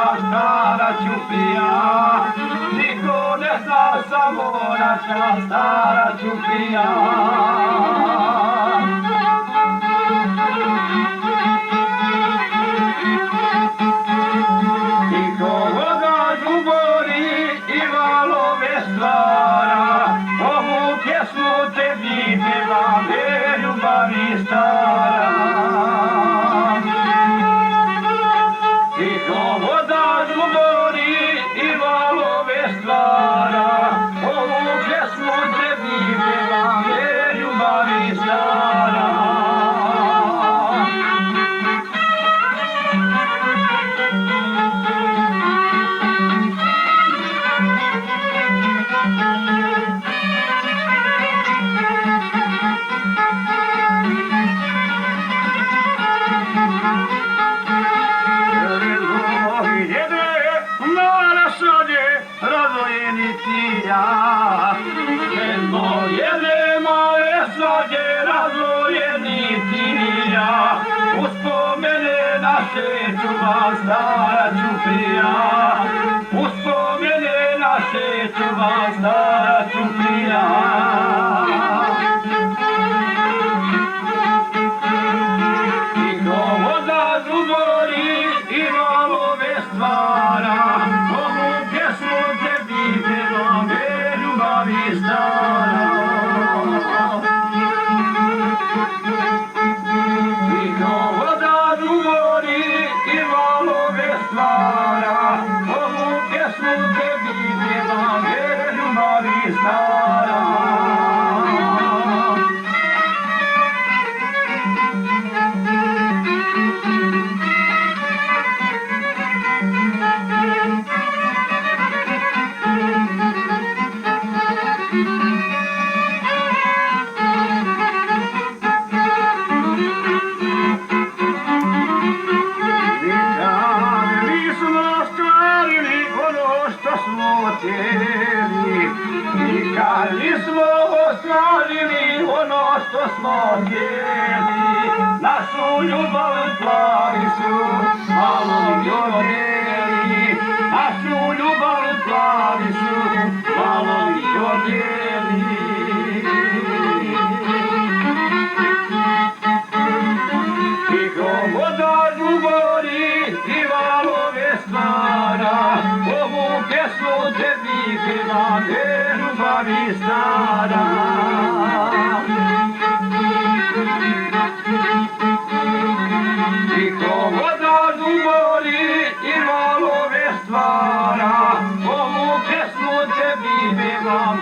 naša stara Ćupija, niko ne zna, samo naša stara Ćupija. Niko voda žubori i valove stvara, ovu pjesmu tebi pevam, ljubavi stara. Niko voda žubori i valove stvara, ovu pjesmu tebi pevam, ljubavi stara. Jedno jede moje slađe razvojeni tija, uspomene naše čuva stara Ćupija, uspomene naše čuva stara Ćupija. Niko voda žubori i valove stvara, ovu pjesmu tebi pevam, ljubavi stara. Niko voda žubori i valove stvara, ovu pjesmu tebi pevam, ljubavi stara. I kad nismo ostvarili ono što smo htjeli, našu ljubav plavi su malo odjeli, našu ljubav plavi su malo odjeli. Niko voda žubori i valove stvara, ovu pjesmu tebi pevam, ljubavi stara. Niko voda žubori i valove stvara, ovu pjesmu tebi pevam,